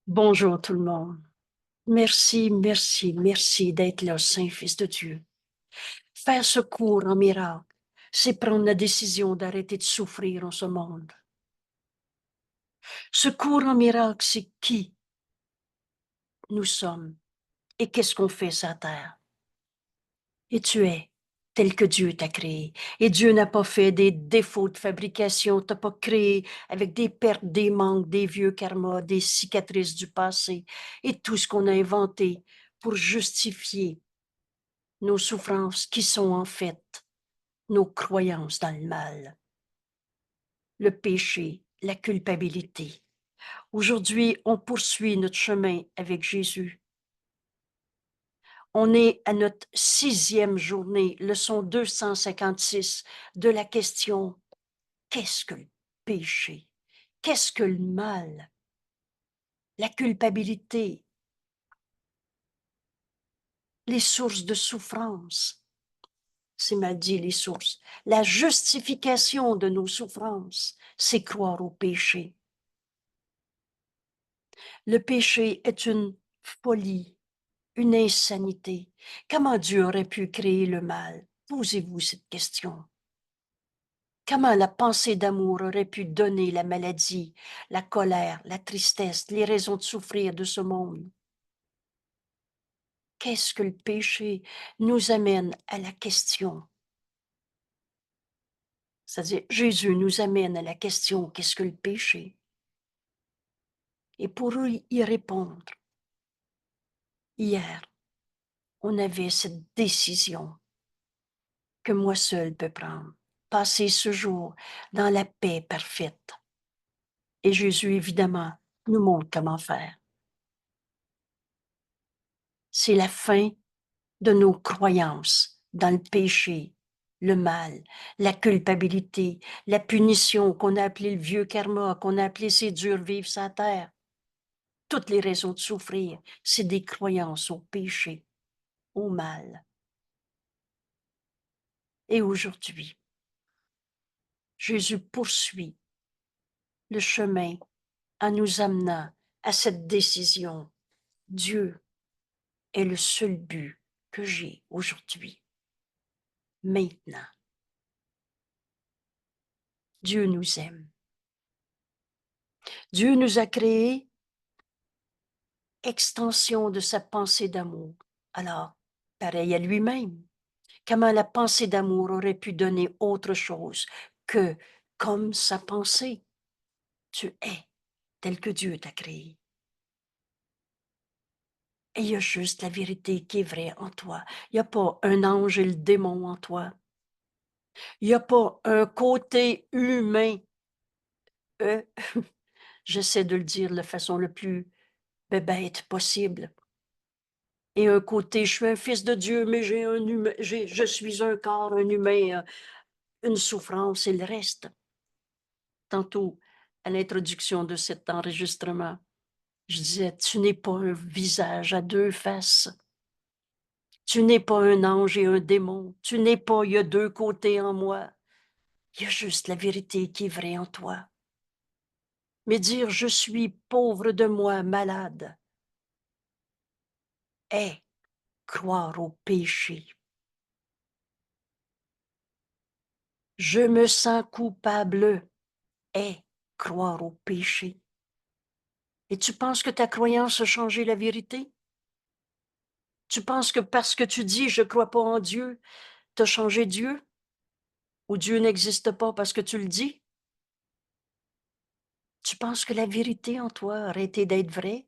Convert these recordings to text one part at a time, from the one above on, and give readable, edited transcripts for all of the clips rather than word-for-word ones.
Bonjour tout le monde. Merci, merci, merci d'être là, Saint-Fils de Dieu. Faire ce cours en miracle, c'est prendre la décision d'arrêter de souffrir en ce monde. Ce cours en miracle, c'est qui nous sommes et qu'est-ce qu'on fait sur la terre. Et tu es tel que Dieu t'a créé. Et Dieu n'a pas fait des défauts de fabrication, t'as pas créé avec des pertes, des manques, des vieux karmas, des cicatrices du passé et tout ce qu'on a inventé pour justifier nos souffrances qui sont en fait nos croyances dans le mal, le péché, la culpabilité. Aujourd'hui, on poursuit notre chemin avec Jésus. On est à notre 6e journée, leçon 256 de la question qu'est-ce que le péché? Qu'est-ce que le mal? La culpabilité, les sources de souffrance. C'est mal dit, les sources. La justification de nos souffrances, c'est croire au péché. Le péché est une folie, une insanité. Comment Dieu aurait pu créer le mal? Posez-vous cette question. Comment la pensée d'amour aurait pu donner la maladie, la colère, la tristesse, les raisons de souffrir de ce monde? Qu'est-ce que le péché nous amène à la question? C'est-à-dire, Jésus nous amène à la question, qu'est-ce que le péché? Et pour y répondre, hier, on avait cette décision que moi seul peux prendre. Passer ce jour dans la paix parfaite. Et Jésus, évidemment, nous montre comment faire. C'est la fin de nos croyances dans le péché, le mal, la culpabilité, la punition qu'on a appelé le vieux karma, qu'on a appelé c'est dur vivre sa terre. Toutes les raisons de souffrir, c'est des croyances au péché, au mal. Et aujourd'hui, Jésus poursuit le chemin en nous amenant à cette décision. Dieu est le seul but que j'ai aujourd'hui, maintenant. Dieu nous aime. Dieu nous a créés extension de sa pensée d'amour. Alors, pareil à lui-même, comment la pensée d'amour aurait pu donner autre chose que comme sa pensée? Tu es tel que Dieu t'a créé. Et il y a juste la vérité qui est vraie en toi. Il n'y a pas un ange et le démon en toi. Il n'y a pas un côté humain. Euh, J'essaie de le dire de la façon le plus bête possible. Et un côté, je suis un fils de Dieu, mais j'ai un humain, je suis un corps, un humain, une souffrance et le reste. Tantôt, à l'introduction de cet enregistrement, je disais, tu n'es pas un visage à deux faces. Tu n'es pas un ange et un démon. Tu n'es pas, il y a deux côtés en moi. Il y a juste la vérité qui est vraie en toi. Mais dire je suis pauvre de moi, malade, est croire au péché. Je me sens coupable, est croire au péché. Et tu penses que ta croyance a changé la vérité? Tu penses que parce que tu dis je crois pas en Dieu, tu as changé Dieu? Ou Dieu n'existe pas parce que tu le dis? Tu penses que la vérité en toi a arrêté d'être vraie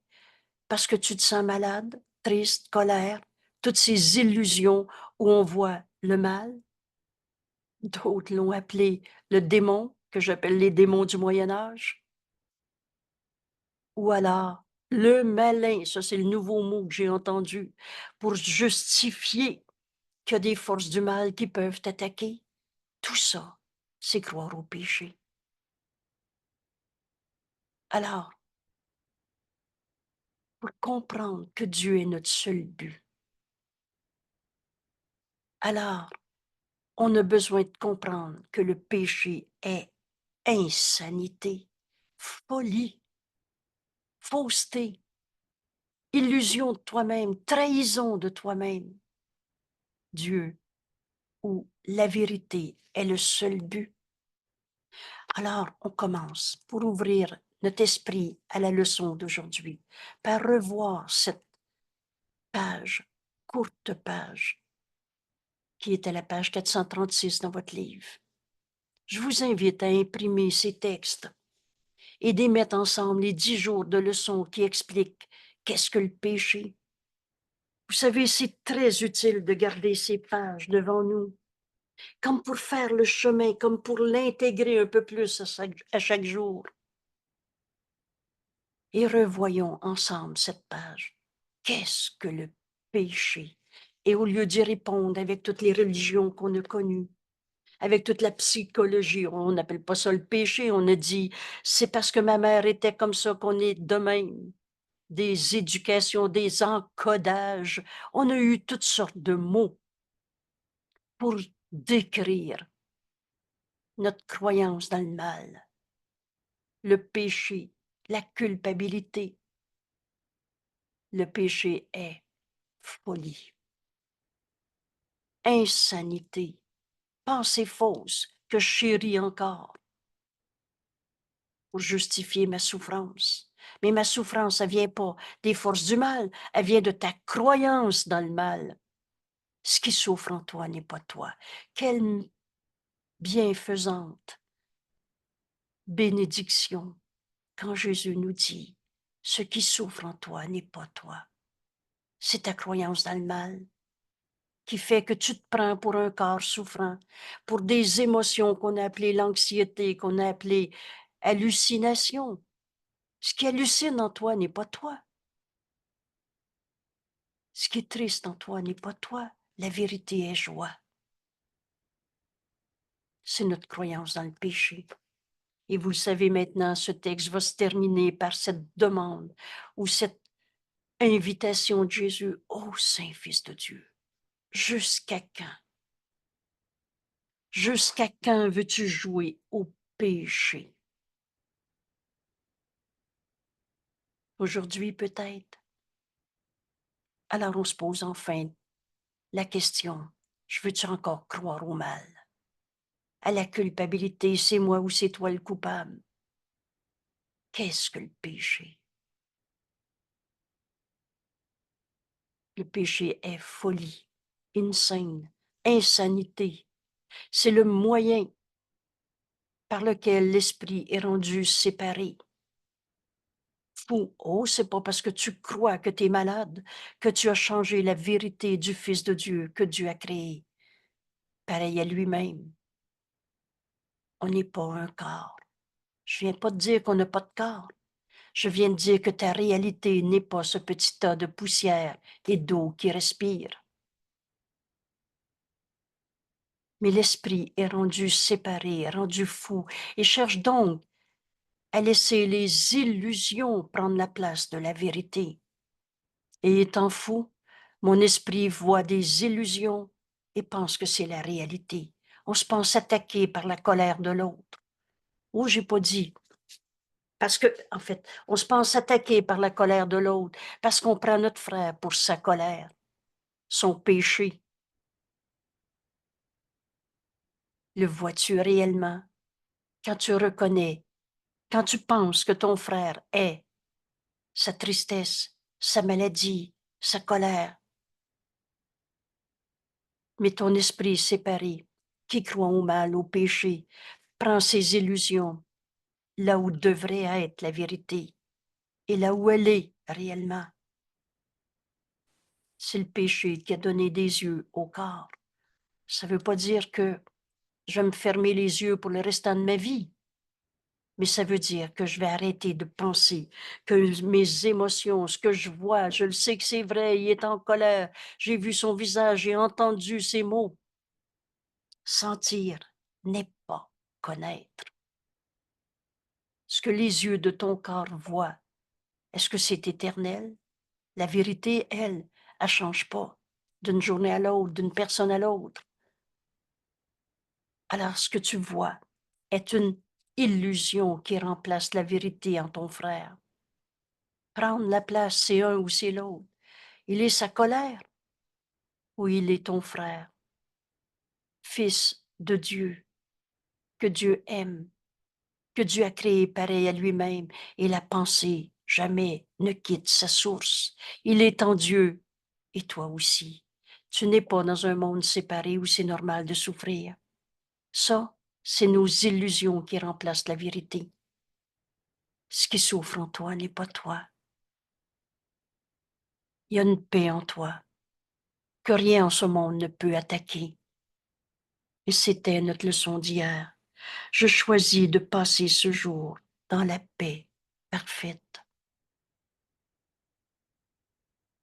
parce que tu te sens malade, triste, colère, toutes ces illusions où on voit le mal? D'autres l'ont appelé le démon, que j'appelle les démons du Moyen Âge. Ou alors, le malin, ça c'est le nouveau mot que j'ai entendu, pour justifier qu'il y a des forces du mal qui peuvent t'attaquer. Tout ça, c'est croire au péché. Alors, pour comprendre que Dieu est notre seul but, alors on a besoin de comprendre que le péché est insanité, folie, fausseté. illusion de toi-même, trahison de toi-même. Dieu, où la vérité est le seul but. Alors, on commence pour ouvrir notre esprit à la leçon d'aujourd'hui, par revoir cette page, courte page, qui est à la page 436 dans votre livre. Je vous invite à imprimer ces textes et d'y mettre ensemble les 10 jours de leçons qui expliquent qu'est-ce que le péché. Vous savez, c'est très utile de garder ces pages devant nous, comme pour faire le chemin, comme pour l'intégrer un peu plus à chaque jour. Et revoyons ensemble cette page. Qu'est-ce que le péché? Et au lieu d'y répondre avec toutes les religions qu'on a connues, avec toute la psychologie, on n'appelle pas ça le péché, on a dit, c'est parce que ma mère était comme ça qu'on est de même. Des éducations, des encodages. On a eu toutes sortes de mots pour décrire notre croyance dans le mal, le péché, la culpabilité. Le péché est folie, insanité, pensée fausse que je chéris encore pour justifier ma souffrance. Mais ma souffrance, elle vient pas des forces du mal, elle vient de ta croyance dans le mal. Ce qui souffre en toi n'est pas toi. Quelle bienfaisante bénédiction quand Jésus nous dit, ce qui souffre en toi n'est pas toi. C'est ta croyance dans le mal qui fait que tu te prends pour un corps souffrant, pour des émotions qu'on a appelées l'anxiété, qu'on a appelées hallucination. Ce qui hallucine en toi n'est pas toi. Ce qui est triste en toi n'est pas toi. La vérité est joie. C'est notre croyance dans le péché. Et vous le savez maintenant, ce texte va se terminer par cette demande ou cette invitation de Jésus, ô Saint-Fils de Dieu, jusqu'à quand? Jusqu'à quand veux-tu jouer au péché? Aujourd'hui peut-être. Alors on se pose enfin la question, je veux-tu encore croire au mal? À la culpabilité, c'est moi ou c'est toi le coupable? Qu'est-ce que le péché? Le péché est folie, insane, insanité. C'est le moyen par lequel l'esprit est rendu séparé. Fou, oh, c'est pas parce que tu crois que tu es malade que tu as changé la vérité du Fils de Dieu que Dieu a créé. Pareil à lui-même. On n'est pas un corps. Je viens pas de dire qu'on n'a pas de corps. Je viens de dire que ta réalité n'est pas ce petit tas de poussière et d'eau qui respire. Mais l'esprit est rendu séparé, rendu fou, et cherche donc à laisser les illusions prendre la place de la vérité. Et étant fou, mon esprit voit des illusions et pense que c'est la réalité. On se pense attaqué par la colère de l'autre. Oh, j'ai pas dit. Parce que, en fait, on se pense attaqué par la colère de l'autre, parce qu'on prend notre frère pour sa colère, son péché. Le vois-tu réellement quand tu reconnais, quand tu penses que ton frère est sa tristesse, sa maladie, sa colère? Mais ton esprit séparé, qui croit au mal, au péché, prend ses illusions là où devrait être la vérité et là où elle est réellement. C'est le péché qui a donné des yeux au corps. Ça ne veut pas dire que je vais me fermer les yeux pour le restant de ma vie, mais ça veut dire que je vais arrêter de penser que mes émotions, ce que je vois, je le sais que c'est vrai, il est en colère, j'ai vu son visage, j'ai entendu ses mots. Sentir n'est pas connaître. Ce que les yeux de ton corps voient, est-ce que c'est éternel? La vérité, elle change pas d'une journée à l'autre, d'une personne à l'autre. Alors, ce que tu vois est une illusion qui remplace la vérité en ton frère. prendre la place, c'est un ou c'est l'autre. Il est sa colère ou il est ton frère, fils de Dieu, que Dieu aime, que Dieu a créé pareil à lui-même, et la pensée jamais ne quitte sa source. Il est en Dieu, et toi aussi. Tu n'es pas dans un monde séparé où c'est normal de souffrir. Ça, c'est nos illusions qui remplacent la vérité. Ce qui souffre en toi n'est pas toi. Il y a une paix en toi que rien en ce monde ne peut attaquer. Et c'était notre leçon d'hier. Je choisis de passer ce jour dans la paix parfaite.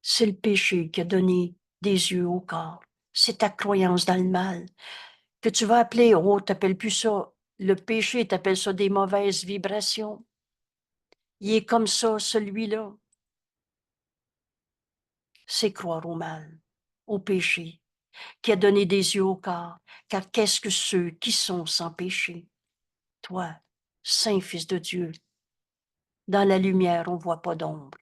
C'est le péché qui a donné des yeux au corps. C'est ta croyance dans le mal. Que tu vas appeler, oh, t'appelles plus ça. Le péché, t'appelles ça des mauvaises vibrations. Il est comme ça, celui-là. C'est croire au mal, au péché, qui a donné des yeux au corps. Car qu'est-ce que ceux qui sont sans péché? Toi, Saint Fils de Dieu, dans la lumière, on ne voit pas d'ombre.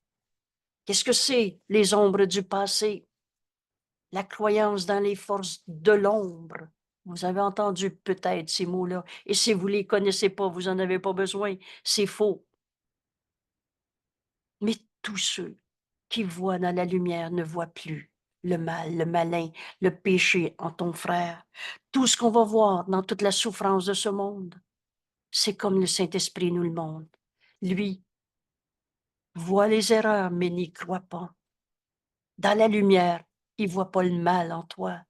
Qu'est-ce que c'est, les ombres du passé? La croyance dans les forces de l'ombre. Vous avez entendu peut-être ces mots-là. Et si vous ne les connaissez pas, vous n'en avez pas besoin. C'est faux. Mais tous ceux qui voient dans la lumière ne voient plus le mal, le malin, le péché en ton frère. Tout ce qu'on va voir dans toute la souffrance de ce monde, c'est comme le Saint-Esprit nous le montre. Lui voit les erreurs, mais n'y croit pas. Dans la lumière, il ne voit pas le mal en toi.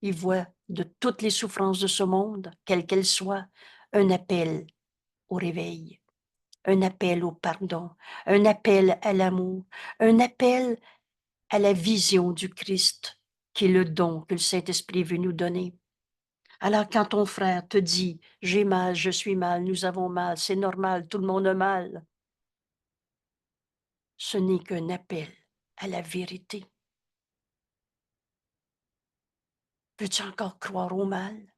Il voit de toutes les souffrances de ce monde, quelles qu'elles soient, un appel au réveil, un appel au pardon, un appel à l'amour, un appel à la vision du Christ, qui est le don que le Saint-Esprit veut nous donner. Alors quand ton frère te dit « j'ai mal, je suis mal, nous avons mal, c'est normal, tout le monde a mal », ce n'est qu'un appel à la vérité. Veux-tu encore croire au mal?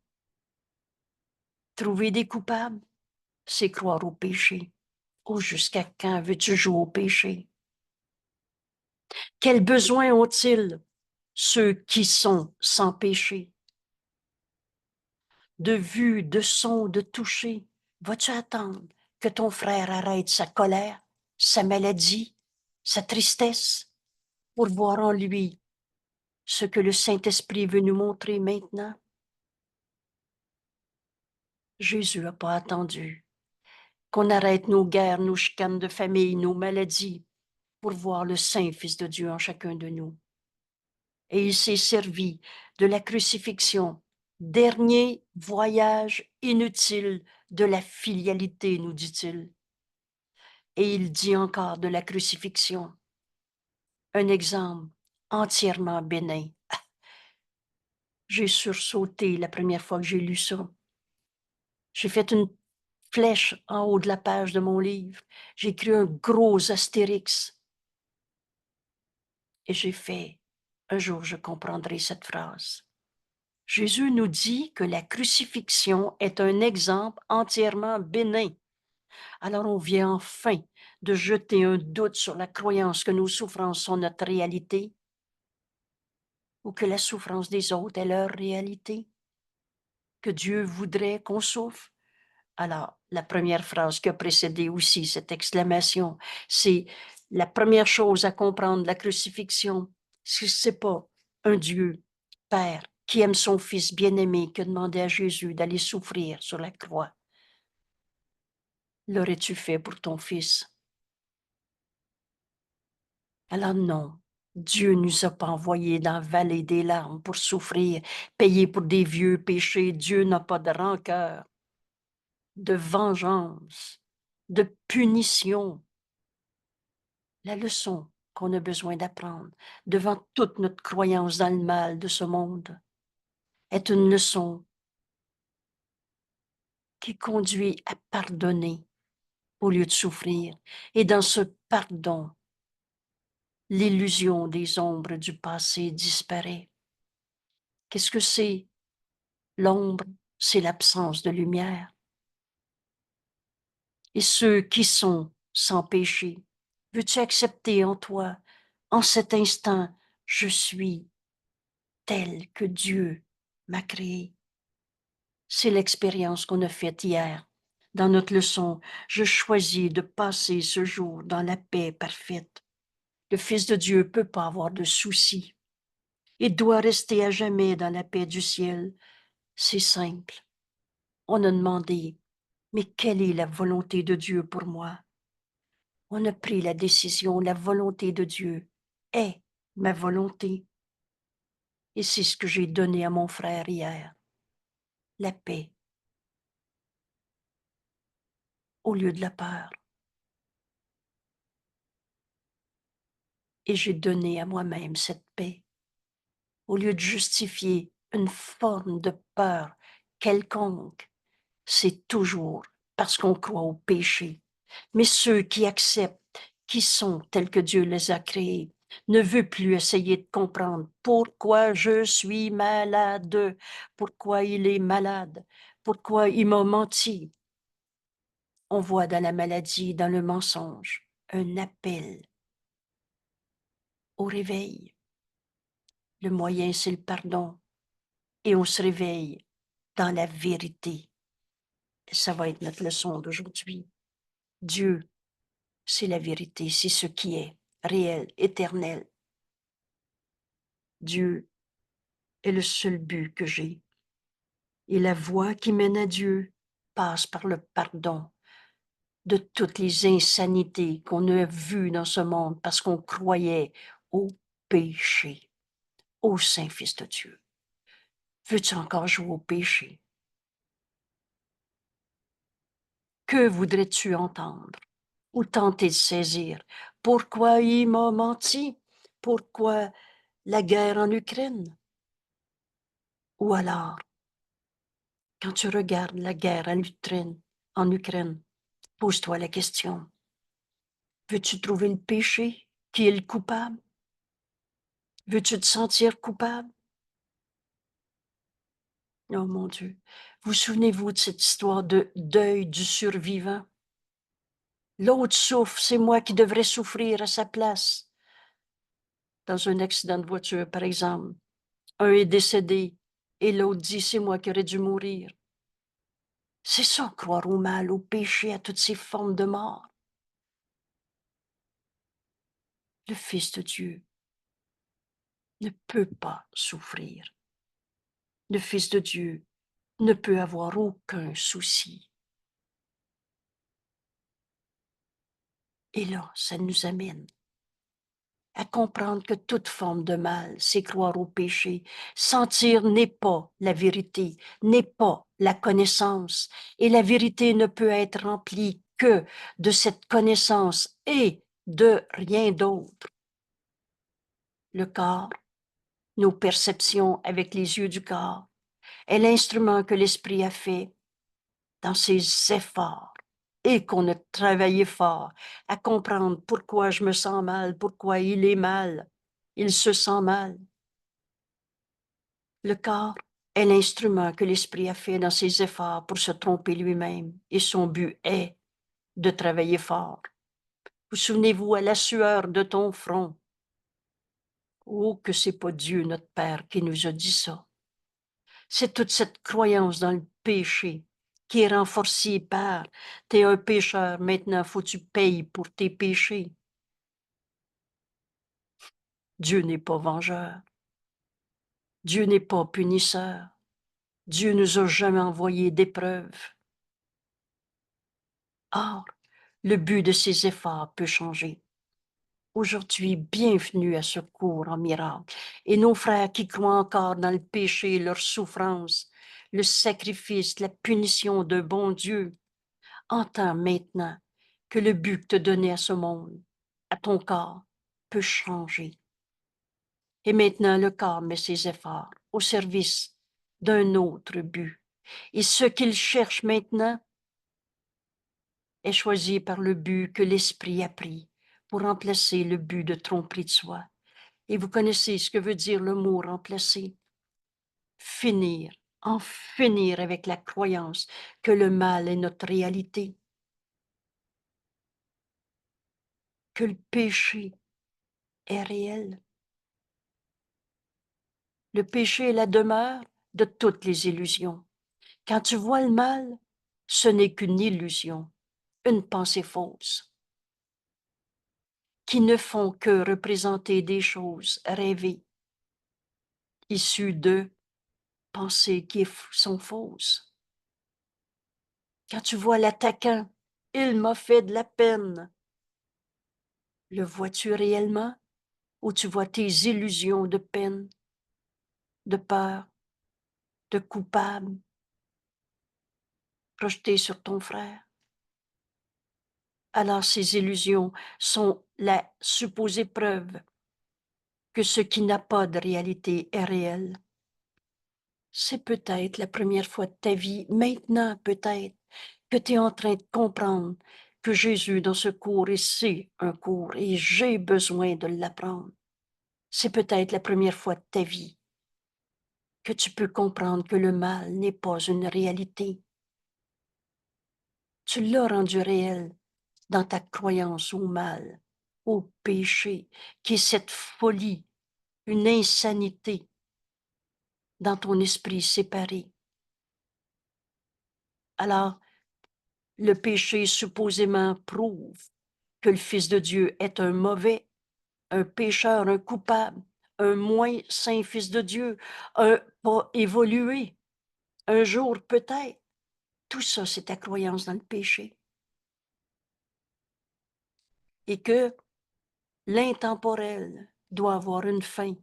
Trouver des coupables, c'est croire au péché. Oh, jusqu'à quand veux-tu jouer au péché? Quels besoins ont-ils, ceux qui sont sans péché? De vue, de son, de toucher. Vas-tu attendre que ton frère arrête sa colère, sa maladie, sa tristesse, pour voir en lui ce que le Saint-Esprit veut nous montrer maintenant? Jésus n'a pas attendu qu'on arrête nos guerres, nos chicanes de famille, nos maladies, pour voir le Saint Fils de Dieu en chacun de nous. Et il s'est servi de la crucifixion, dernier voyage inutile de la filialité, nous dit-il. Et il dit encore de la crucifixion, un exemple entièrement bénin. J'ai sursauté la première fois que j'ai lu ça. J'ai fait une flèche en haut de la page de mon livre. J'ai écrit un gros astérix. Et j'ai fait, un jour je comprendrai cette phrase. Jésus nous dit que la crucifixion est un exemple entièrement bénin. Alors on vient enfin de jeter un doute sur la croyance que nos souffrances sont notre réalité ou que la souffrance des autres est leur réalité, que Dieu voudrait qu'on souffre. Alors, la première phrase qui a précédé aussi cette exclamation, c'est la première chose à comprendre de la crucifixion, c'est pas un Dieu, Père, qui aime son Fils bien-aimé, qui a demandé à Jésus d'aller souffrir sur la croix. L'aurais-tu fait pour ton Fils? Alors non, Dieu ne nous a pas envoyés dans la vallée des larmes pour souffrir, payer pour des vieux péchés. Dieu n'a pas de rancœur, de vengeance, de punition. La leçon qu'on a besoin d'apprendre devant toute notre croyance dans le mal de ce monde est une leçon qui conduit à pardonner au lieu de souffrir. Et dans ce pardon, l'illusion des ombres du passé disparaît. Qu'est-ce que c'est? L'ombre, c'est l'absence de lumière. Et ceux qui sont sans péché Veux-tu accepter en toi, en cet instant, je suis tel que Dieu m'a créé. C'est l'expérience qu'on a faite hier. Dans notre leçon, je choisis de passer ce jour dans la paix parfaite. Le Fils de Dieu ne peut pas avoir de soucis. Il doit rester à jamais dans la paix du ciel. C'est simple. On a demandé, mais quelle est la volonté de Dieu pour moi? On a pris la décision, la volonté de Dieu est ma volonté. Et c'est ce que j'ai donné à mon frère hier. La paix au lieu de la peur. Et j'ai donné à moi-même cette paix. Au lieu de justifier une forme de peur quelconque, c'est toujours parce qu'on croit au péché. Mais ceux qui acceptent, qui sont tels que Dieu les a créés, ne veulent plus essayer de comprendre pourquoi je suis malade, pourquoi il est malade, pourquoi il m'a menti. On voit dans la maladie, dans le mensonge, un appel au réveil. Le moyen, c'est le pardon. Et on se réveille dans la vérité. Ça va être notre leçon d'aujourd'hui. Dieu, c'est la vérité, c'est ce qui est réel, éternel. Dieu est le seul but que j'ai. Et la voie qui mène à Dieu passe par le pardon de toutes les insanités qu'on a vues dans ce monde parce qu'on croyait au péché, au Saint-Fils de Dieu. Veux-tu encore jouer au péché? Que voudrais-tu entendre ou tenter de saisir? Pourquoi il m'a menti? Pourquoi la guerre en Ukraine? Ou alors, quand tu regardes la guerre en Ukraine, pose-toi la question, veux-tu trouver le péché? Qui est le coupable? Veux-tu te sentir coupable? Oh mon Dieu. Vous souvenez-vous de cette histoire de deuil du survivant? L'autre souffre, c'est moi qui devrais souffrir à sa place. Dans un accident de voiture, par exemple, un est décédé et l'autre dit, c'est moi qui aurais dû mourir. C'est ça, croire au mal, au péché, à toutes ces formes de mort. Le Fils de Dieu ne peut pas souffrir. Le Fils de Dieu ne peut avoir aucun souci. Et là, ça nous amène à comprendre que toute forme de mal, c'est croire au péché. Sentir n'est pas la vérité, n'est pas la connaissance. Et la vérité ne peut être remplie que de cette connaissance et de rien d'autre. Le corps, nos perceptions avec les yeux du corps, est l'instrument que l'esprit a fait dans ses efforts et qu'on a travaillé fort à comprendre pourquoi je me sens mal, pourquoi il est mal, il se sent mal. Le corps est l'instrument que l'esprit a fait dans ses efforts pour se tromper lui-même et son but est de travailler fort. Vous souvenez-vous à la sueur de ton front? Oh, que c'est pas Dieu, notre Père, qui nous a dit ça. C'est toute cette croyance dans le péché qui est renforcée par t'es un pécheur, maintenant faut que tu payes pour tes péchés. Dieu n'est pas vengeur. Dieu n'est pas punisseur. Dieu nous a jamais envoyé d'épreuves. Or, le but de ces efforts peut changer. Aujourd'hui, bienvenue à ce cours en miracle. Et nos frères qui croient encore dans le péché, leur souffrance, le sacrifice, la punition de bon Dieu, entends maintenant que le but que te donnait à ce monde, à ton corps, peut changer. Et maintenant, le corps met ses efforts au service d'un autre but. Et ce qu'il cherche maintenant est choisi par le but que l'esprit a pris pour remplacer le but de tromperie de soi. Et vous connaissez ce que veut dire le mot remplacer. Finir, en finir avec la croyance que le mal est notre réalité, que le péché est réel. Le péché est la demeure de toutes les illusions. Quand tu vois le mal, ce n'est qu'une illusion, une pensée fausse, qui ne font que représenter des choses rêvées, issues de pensées qui sont fausses. Quand tu vois l'attaquant, il m'a fait de la peine. Le vois-tu réellement ou tu vois tes illusions de peine, de peur, de coupable projetées sur ton frère? Alors ces illusions sont la supposée preuve que ce qui n'a pas de réalité est réel. C'est peut-être la première fois de ta vie, maintenant peut-être, que tu es en train de comprendre que Jésus dans ce cours, et c'est un cours, et j'ai besoin de l'apprendre. C'est peut-être la première fois de ta vie que tu peux comprendre que le mal n'est pas une réalité. Tu l'as rendu réel dans ta croyance au mal, au péché, qui est cette folie, une insanité dans ton esprit séparé. Alors, le péché supposément prouve que le Fils de Dieu est un mauvais, un pécheur, un coupable, un moins saint Fils de Dieu, un pas évolué, un jour peut-être. Tout ça, c'est ta croyance dans le péché. Et que l'intemporel doit avoir une fin.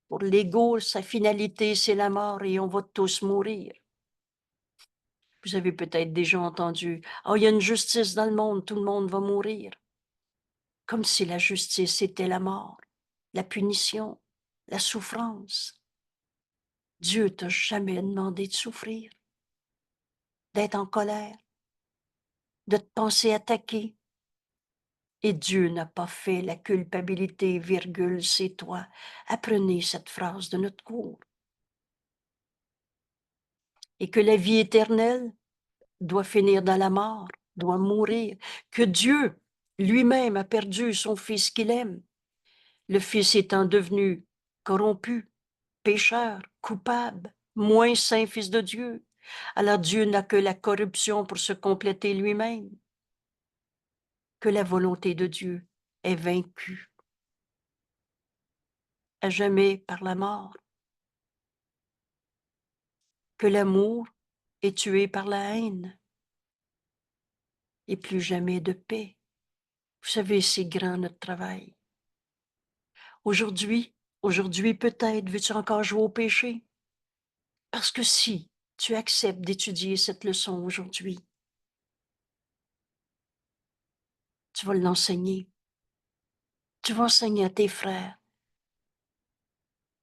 Pour l'ego, sa finalité, c'est la mort et on va tous mourir. Vous avez peut-être déjà entendu, « Ah, il y a une justice dans le monde, tout le monde va mourir. » Comme si la justice était la mort, la punition, la souffrance. Dieu t'a jamais demandé de souffrir, d'être en colère, de te penser attaqué. Et Dieu n'a pas fait la culpabilité, virgule, c'est toi. Apprenez cette phrase de notre cours. Et que la vie éternelle doit finir dans la mort, doit mourir, que Dieu lui-même a perdu son Fils qu'il aime, le Fils étant devenu corrompu, pécheur, coupable, moins saint Fils de Dieu. Alors Dieu n'a que la corruption pour se compléter lui-même, que la volonté de Dieu est vaincue à jamais par la mort, que l'amour est tué par la haine et plus jamais de paix. Vous savez, c'est grand notre travail. Aujourd'hui peut-être, veux-tu encore jouer au péché? Parce que si tu acceptes d'étudier cette leçon aujourd'hui, tu vas l'enseigner. Tu vas enseigner à tes frères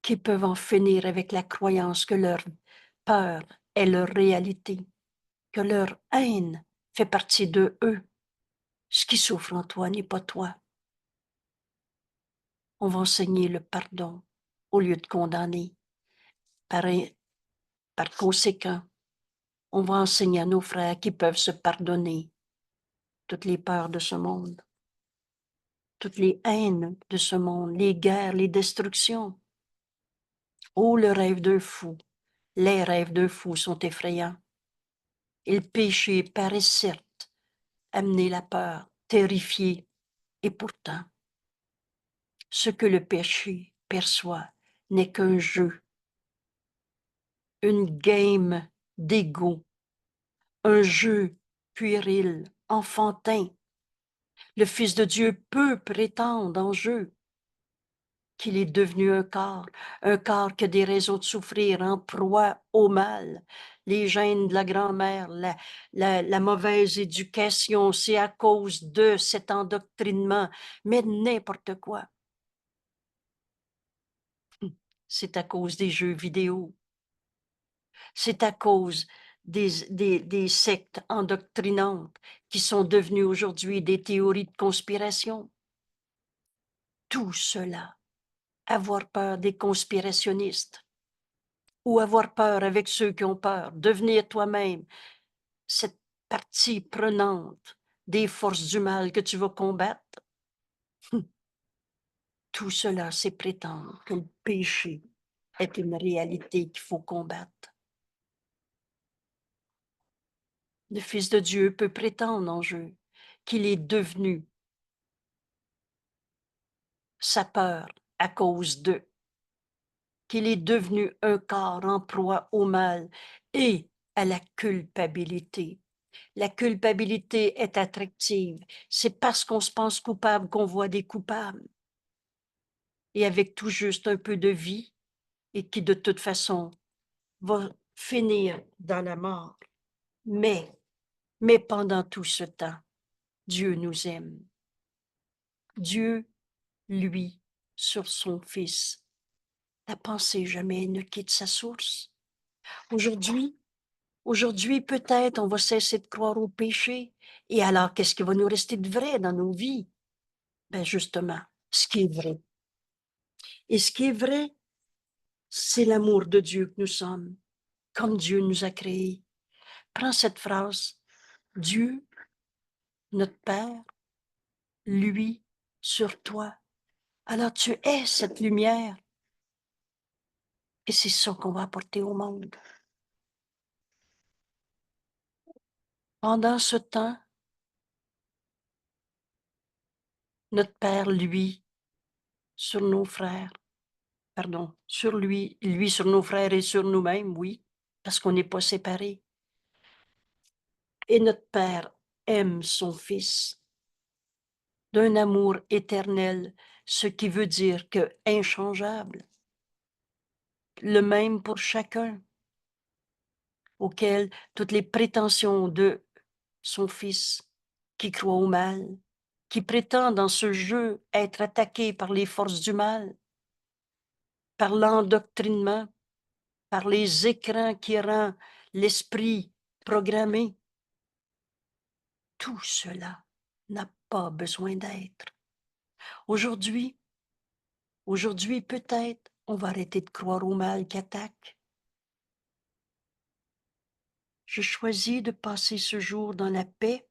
qui peuvent en finir avec la croyance que leur peur est leur réalité, que leur haine fait partie de eux. Ce qui souffre en toi n'est pas toi. On va enseigner le pardon au lieu de condamner. Par conséquent, on va enseigner à nos frères qui peuvent se pardonner toutes les peurs de ce monde, toutes les haines de ce monde, les guerres, les destructions. Oh, le rêve d'un fou, les rêves d'un fou sont effrayants. Et le péché paraît certes amener la peur, terrifier, et pourtant, ce que le péché perçoit n'est qu'un jeu, une game d'ego, un jeu puéril, enfantin. Le Fils de Dieu peut prétendre en jeu qu'il est devenu un corps qui a des raisons de souffrir, en proie au mal. Les gènes de la grand-mère, la mauvaise éducation, c'est à cause de cet endoctrinement, mais n'importe quoi. C'est à cause des jeux vidéo. C'est à cause des sectes endoctrinantes qui sont devenues aujourd'hui des théories de conspiration. Tout cela, avoir peur des conspirationnistes ou avoir peur avec ceux qui ont peur, devenir toi-même cette partie prenante des forces du mal que tu vas combattre, Tout cela, c'est prétendre que le péché est une réalité qu'il faut combattre. Le Fils de Dieu peut prétendre en jeu qu'il est devenu sa peur à cause d'eux, qu'il est devenu un corps en proie au mal et à la culpabilité. La culpabilité est attractive. C'est parce qu'on se pense coupable qu'on voit des coupables. Et avec tout juste un peu de vie, et qui de toute façon va finir dans la mort. Mais pendant tout ce temps, Dieu nous aime. Dieu, lui, sur son Fils. La pensée jamais ne quitte sa source. Aujourd'hui, peut-être on va cesser de croire au péché. Et alors, qu'est-ce qui va nous rester de vrai dans nos vies? Ben justement, ce qui est vrai. Et ce qui est vrai, c'est l'amour de Dieu que nous sommes, comme Dieu nous a créés. Prends cette phrase. Dieu, notre Père, lui, sur toi. Alors tu es cette lumière. Et c'est ça qu'on va apporter au monde. Pendant ce temps, notre Père, lui, sur nos frères, sur lui sur nos frères et sur nous-mêmes, oui, parce qu'on n'est pas séparés. Et notre Père aime son Fils d'un amour éternel, ce qui veut dire que inchangeable, le même pour chacun, auquel toutes les prétentions de son Fils qui croit au mal, qui prétend dans ce jeu être attaqué par les forces du mal, par l'endoctrinement, par les écrans qui rend l'esprit programmé. Tout cela n'a pas besoin d'être. Aujourd'hui, peut-être, on va arrêter de croire au mal qui attaque. Je choisis de passer ce jour dans la paix.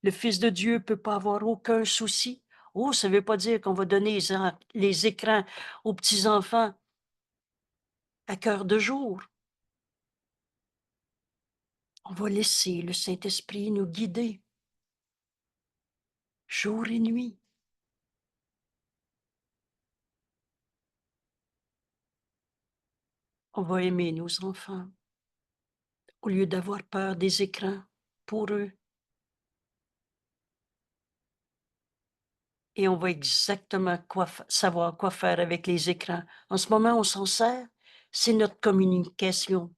Le Fils de Dieu ne peut pas avoir aucun souci. Oh, ça ne veut pas dire qu'on va donner les écrans aux petits-enfants à cœur de jour. On va laisser le Saint-Esprit nous guider, jour et nuit. On va aimer nos enfants, au lieu d'avoir peur des écrans pour eux. Et on va exactement savoir quoi faire avec les écrans. En ce moment, on s'en sert, c'est notre communication,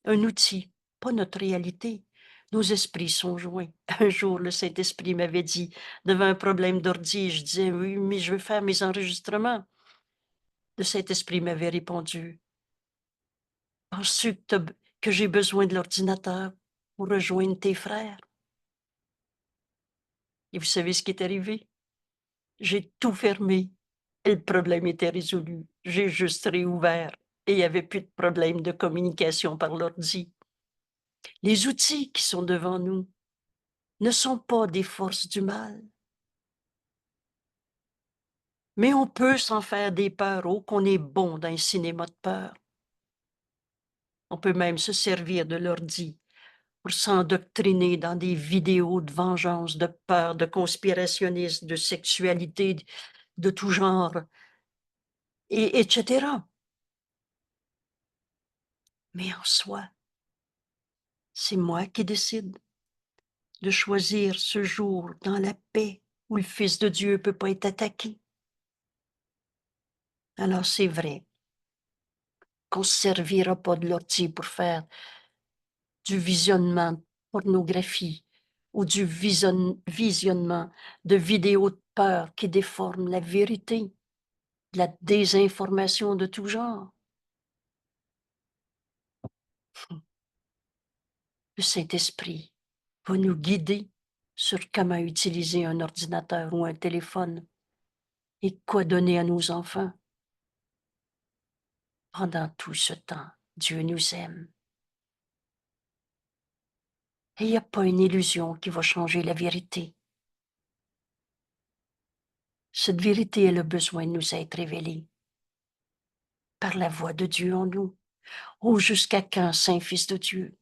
un outil, pas notre réalité. Nos esprits sont joints. Un jour, le Saint-Esprit m'avait dit, devant un problème d'ordi, je disais, oui, mais je veux faire mes enregistrements. Le Saint-Esprit m'avait répondu, penses-tu que j'ai besoin de l'ordinateur pour rejoindre tes frères? Et vous savez ce qui est arrivé? J'ai tout fermé et le problème était résolu. J'ai juste réouvert et il n'y avait plus de problème de communication par l'ordi. Les outils qui sont devant nous ne sont pas des forces du mal. Mais on peut s'en faire des peurs, oh, qu'on est bon dans un cinéma de peur. On peut même se servir de l'ordi pour s'endoctriner dans des vidéos de vengeance, de peur, de conspirationnisme, de sexualité de tout genre, et etc. Mais en soi, c'est moi qui décide de choisir ce jour dans la paix où le Fils de Dieu ne peut pas être attaqué. Alors c'est vrai qu'on ne se servira pas de l'ordi pour faire du visionnement de pornographie ou du visionnement de vidéos de peur qui déforment la vérité, de la désinformation de tout genre. Le Saint-Esprit va nous guider sur comment utiliser un ordinateur ou un téléphone et quoi donner à nos enfants. Pendant tout ce temps, Dieu nous aime. Et il n'y a pas une illusion qui va changer la vérité. Cette vérité, elle a besoin de nous être révélée par la voix de Dieu en nous. Oh, jusqu'à quand, Saint-Fils de Dieu,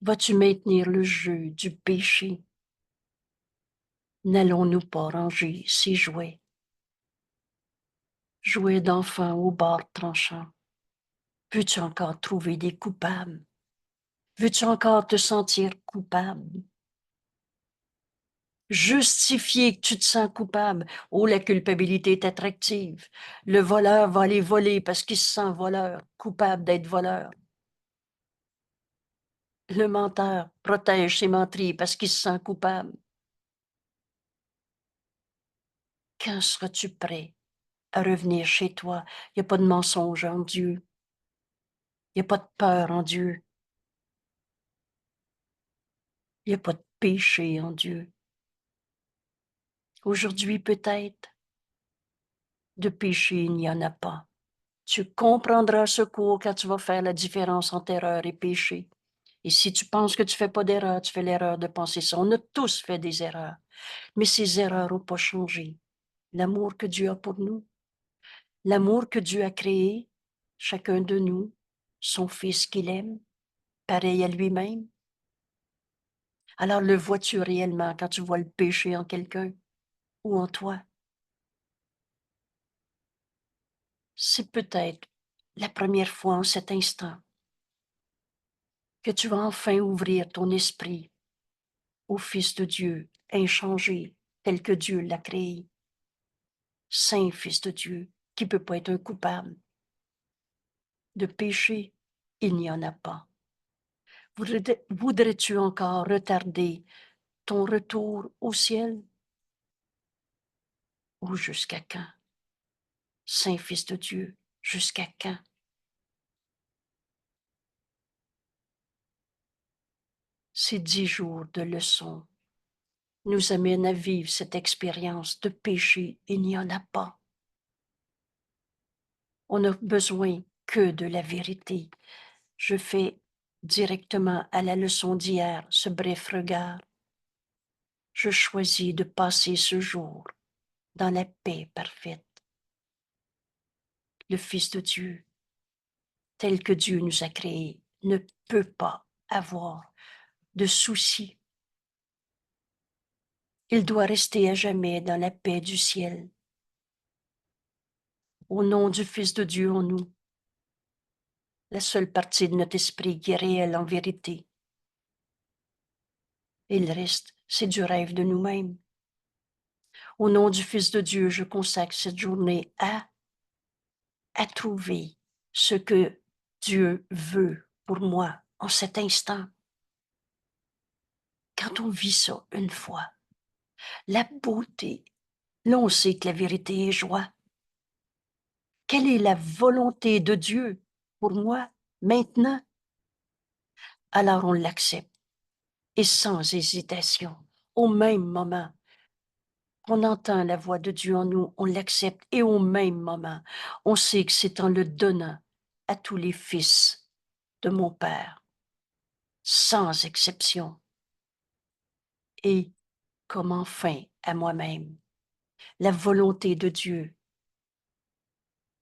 vas-tu maintenir le jeu du péché? N'allons-nous pas ranger ces jouets d'enfants au bord tranchant? Veux-tu encore trouver des coupables? Veux-tu encore te sentir coupable? Justifier que tu te sens coupable. Oh, la culpabilité est attractive. Le voleur va aller voler parce qu'il se sent voleur, coupable d'être voleur. Le menteur protège ses menteries parce qu'il se sent coupable. Quand seras-tu prêt à revenir chez toi? Il n'y a pas de mensonge en Dieu. Il n'y a pas de peur en Dieu. Il n'y a pas de péché en Dieu. Aujourd'hui, peut-être, de péché, il n'y en a pas. Tu comprendras ce cours quand tu vas faire la différence entre erreur et péché. Et si tu penses que tu fais pas d'erreur, tu fais l'erreur de penser ça. On a tous fait des erreurs, mais ces erreurs n'ont pas changé. L'amour que Dieu a pour nous, l'amour que Dieu a créé, chacun de nous, son Fils qu'il aime, pareil à lui-même. Alors le vois-tu réellement quand tu vois le péché en quelqu'un ou en toi? C'est peut-être la première fois en cet instant que tu vas enfin ouvrir ton esprit au Fils de Dieu, inchangé, tel que Dieu l'a créé. Saint Fils de Dieu, qui ne peut pas être un coupable. De péché, il n'y en a pas. Voudrais-tu encore retarder ton retour au ciel? Ou jusqu'à quand? Saint Fils de Dieu, jusqu'à quand? Ces 10 jours de leçons nous amènent à vivre cette expérience de péché. Il n'y en a pas. On n'a besoin que de la vérité. Je fais directement à la leçon d'hier ce bref regard. Je choisis de passer ce jour dans la paix parfaite. Le Fils de Dieu, tel que Dieu nous a créés, ne peut pas avoir de soucis. Il doit rester à jamais dans la paix du ciel. Au nom du Fils de Dieu en nous, la seule partie de notre esprit qui est réelle en vérité. Et le reste, c'est du rêve de nous-mêmes. Au nom du Fils de Dieu, je consacre cette journée à trouver ce que Dieu veut pour moi en cet instant. Quand on vit ça une fois, la beauté, là on sait que la vérité est joie. Quelle est la volonté de Dieu pour moi maintenant? Alors on l'accepte et sans hésitation, au même moment. On entend la voix de Dieu en nous, on l'accepte et au même moment, on sait que c'est en le donnant à tous les fils de mon Père, sans exception, et comme enfin à moi-même. La volonté de Dieu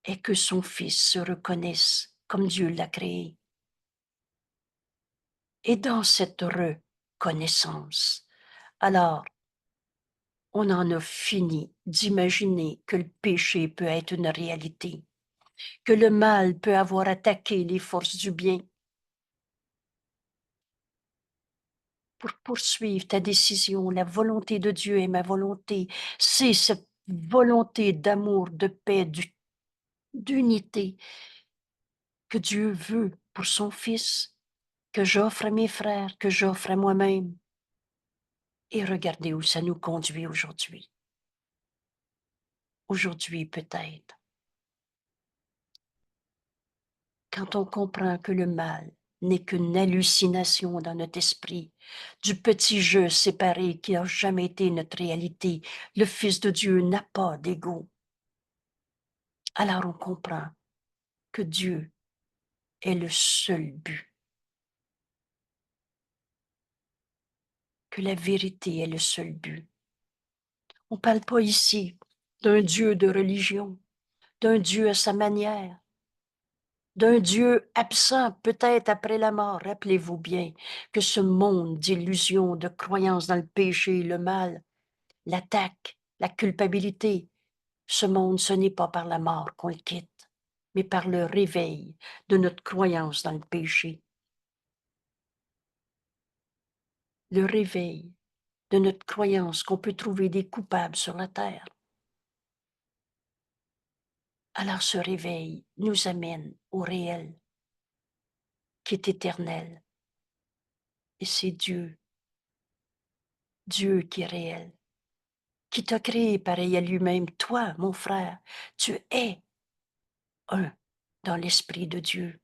est que son Fils se reconnaisse comme Dieu l'a créé. Et dans cette reconnaissance, alors, on en a fini d'imaginer que le péché peut être une réalité, que le mal peut avoir attaqué les forces du bien. Pour poursuivre ta décision, la volonté de Dieu est ma volonté. C'est cette volonté d'amour, de paix, d'unité que Dieu veut pour son Fils, que j'offre à mes frères, que j'offre à moi-même. Et regardez où ça nous conduit aujourd'hui. Aujourd'hui peut-être. Quand on comprend que le mal n'est qu'une hallucination dans notre esprit, du petit jeu séparé qui n'a jamais été notre réalité, le Fils de Dieu n'a pas d'ego. Alors on comprend que Dieu est le seul but, que la vérité est le seul but. On ne parle pas ici d'un Dieu de religion, d'un Dieu à sa manière, d'un Dieu absent peut-être après la mort. Rappelez-vous bien que ce monde d'illusions, de croyances dans le péché, le mal, l'attaque, la culpabilité, ce monde, ce n'est pas par la mort qu'on le quitte, mais par le réveil de notre croyance dans le péché. Le réveil de notre croyance qu'on peut trouver des coupables sur la terre. Alors ce réveil nous amène au réel, qui est éternel. Et c'est Dieu, Dieu qui est réel, qui t'a créé pareil à lui-même. Toi, mon frère, tu es un dans l'Esprit de Dieu,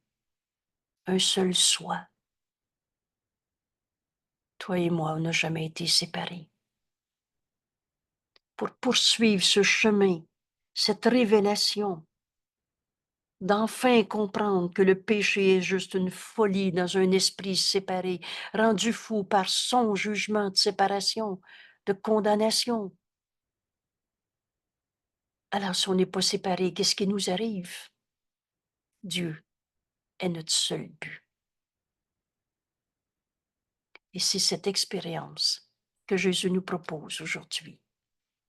un seul soi. Toi et moi, on n'a jamais été séparés. Pour poursuivre ce chemin, cette révélation, d'enfin comprendre que le péché est juste une folie dans un esprit séparé, rendu fou par son jugement de séparation, de condamnation. Alors, si on n'est pas séparé, qu'est-ce qui nous arrive? Dieu est notre seul but. Et c'est cette expérience que Jésus nous propose aujourd'hui.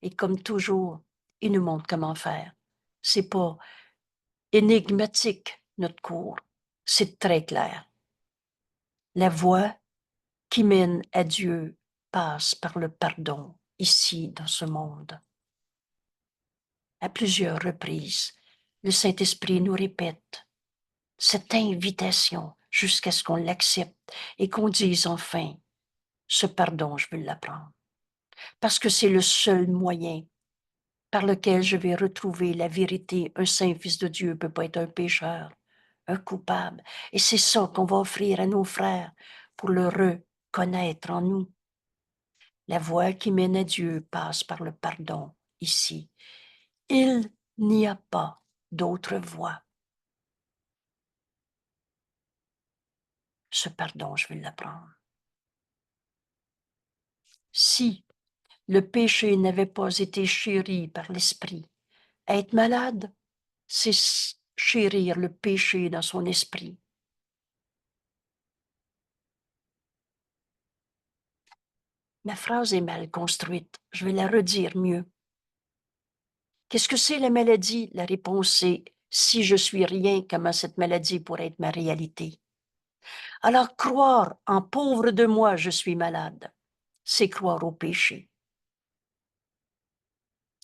Et comme toujours, il nous montre comment faire. C'est pas énigmatique, notre cours. C'est très clair. La voie qui mène à Dieu passe par le pardon ici dans ce monde. À plusieurs reprises, le Saint-Esprit nous répète cette invitation jusqu'à ce qu'on l'accepte et qu'on dise enfin, ce pardon, je veux l'apprendre. Parce que c'est le seul moyen par lequel je vais retrouver la vérité. Un saint fils de Dieu ne peut pas être un pécheur, un coupable. Et c'est ça qu'on va offrir à nos frères pour le reconnaître en nous. La voie qui mène à Dieu passe par le pardon ici. Il n'y a pas d'autre voie. Ce pardon, je vais l'apprendre. Si le péché n'avait pas été chéri par l'esprit, être malade, c'est chérir le péché dans son esprit. Ma phrase est mal construite. Je vais la redire mieux. Qu'est-ce que c'est la maladie? La réponse est si je suis rien, comment cette maladie pourrait être ma réalité? Alors croire en pauvre de moi, je suis malade, c'est croire au péché.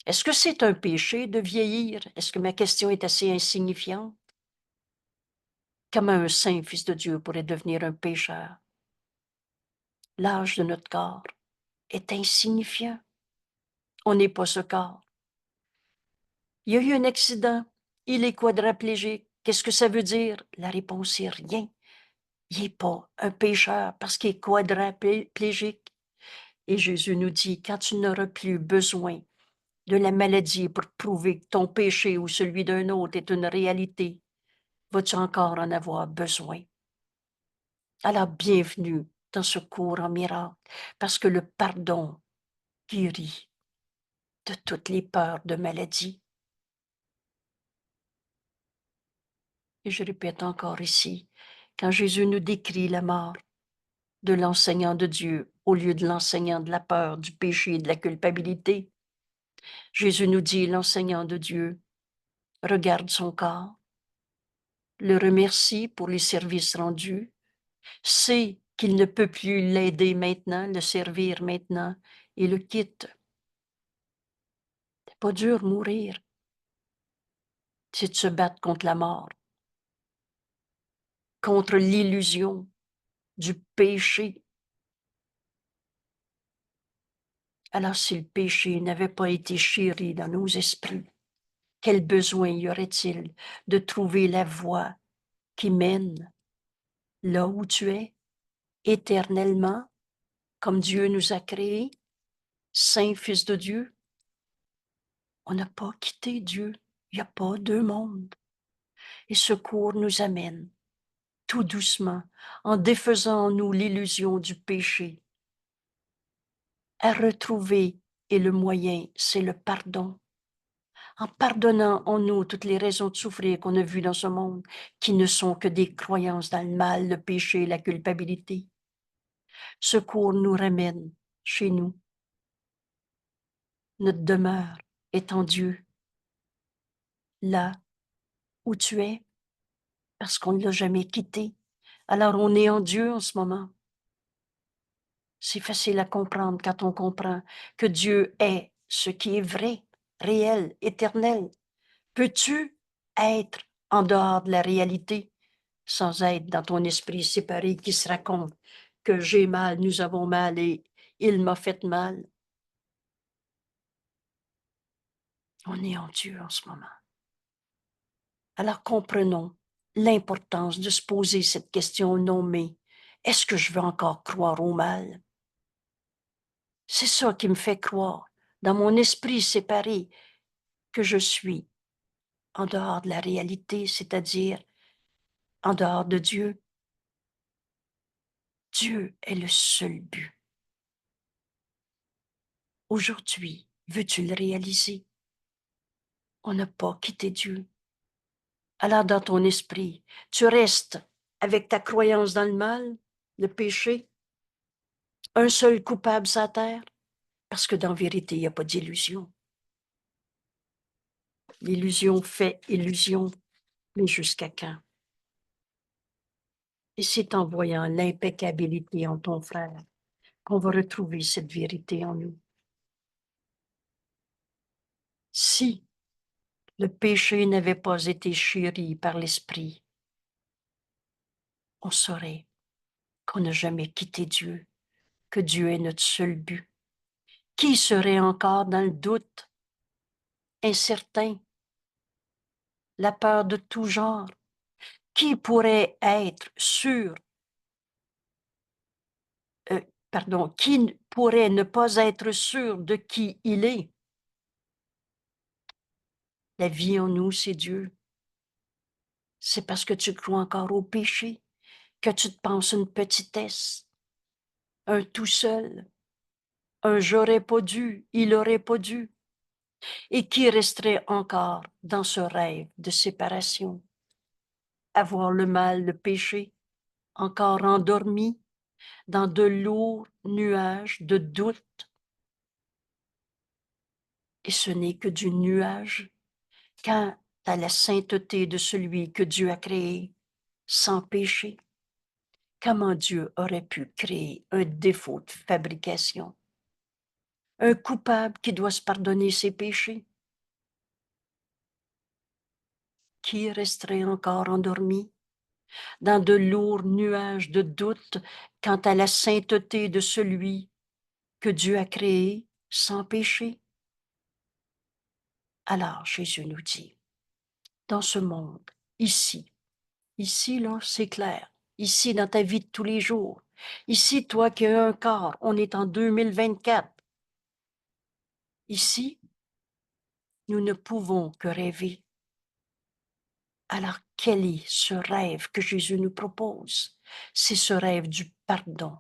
Est-ce que c'est un péché de vieillir? Est-ce que ma question est assez insignifiante? Comment un saint fils de Dieu pourrait devenir un pécheur? L'âge de notre corps est insignifiant. On n'est pas ce corps. Il y a eu un accident, il est quadraplégique. Qu'est-ce que ça veut dire? La réponse est rien. Il n'est pas un pécheur parce qu'il est quadraplégique. Et Jésus nous dit, quand tu n'auras plus besoin de la maladie pour prouver que ton péché ou celui d'un autre est une réalité, vas-tu encore en avoir besoin? Alors, bienvenue dans ce cours en miracle, parce que le pardon guérit de toutes les peurs de maladie. Et je répète encore ici, quand Jésus nous décrit la mort de l'enseignant de Dieu au lieu de l'enseignant de la peur, du péché et de la culpabilité, Jésus nous dit, l'enseignant de Dieu regarde son corps, le remercie pour les services rendus, sait qu'il ne peut plus l'aider maintenant, le servir maintenant, et le quitte. C'est pas dur mourir, c'est de se battre contre la mort, contre l'illusion du péché. Alors si le péché n'avait pas été chéri dans nos esprits, quel besoin y aurait-il de trouver la voie qui mène là où tu es, éternellement, comme Dieu nous a créés, saint Fils de Dieu? On n'a pas quitté Dieu, il n'y a pas deux mondes. Et ce cours nous amène, tout doucement, en défaisant en nous l'illusion du péché, à retrouver et le moyen, c'est le pardon. En pardonnant en nous toutes les raisons de souffrir qu'on a vues dans ce monde, qui ne sont que des croyances dans le mal, le péché, la culpabilité. Secours nous ramène chez nous. Notre demeure est en Dieu, là où tu es, parce qu'on ne l'a jamais quitté. Alors on est en Dieu en ce moment. C'est facile à comprendre quand on comprend que Dieu est ce qui est vrai, réel, éternel. Peux-tu être en dehors de la réalité sans être dans ton esprit séparé qui se raconte que j'ai mal, nous avons mal et il m'a fait mal? On est en Dieu en ce moment. Alors comprenons l'importance de se poser cette question nommée: est-ce que je veux encore croire au mal? C'est ça qui me fait croire, dans mon esprit séparé, que je suis en dehors de la réalité, c'est-à-dire en dehors de Dieu. Dieu est le seul but. Aujourd'hui, veux-tu le réaliser? On n'a pas quitté Dieu. Alors dans ton esprit, tu restes avec ta croyance dans le mal, le péché, un seul coupable sur la terre, parce que dans la vérité, il n'y a pas d'illusion. L'illusion fait illusion, mais jusqu'à quand? Et c'est en voyant l'impeccabilité en ton frère qu'on va retrouver cette vérité en nous. Si le péché n'avait pas été chéri par l'Esprit, on saurait qu'on n'a jamais quitté Dieu, que Dieu est notre seul but. Qui serait encore dans le doute, incertain, la peur de tout genre? Qui pourrait être sûr, qui pourrait ne pas être sûr de qui il est? La vie en nous, c'est Dieu. C'est parce que tu crois encore au péché que tu te penses une petitesse, un tout seul, un j'aurais pas dû, il aurait pas dû. Et qui resterait encore dans ce rêve de séparation? Avoir le mal, le péché, encore endormi dans de lourds nuages de doute. Et ce n'est que du nuage quant à la sainteté de celui que Dieu a créé sans péché. Comment Dieu aurait pu créer un défaut de fabrication? Un coupable qui doit se pardonner ses péchés? Qui resterait encore endormi dans de lourds nuages de doute quant à la sainteté de celui que Dieu a créé sans péché? Alors Jésus nous dit, dans ce monde, ici là, c'est clair, ici dans ta vie de tous les jours, ici toi qui as un corps, on est en 2024, ici, nous ne pouvons que rêver. Alors quel est ce rêve que Jésus nous propose? C'est ce rêve du pardon.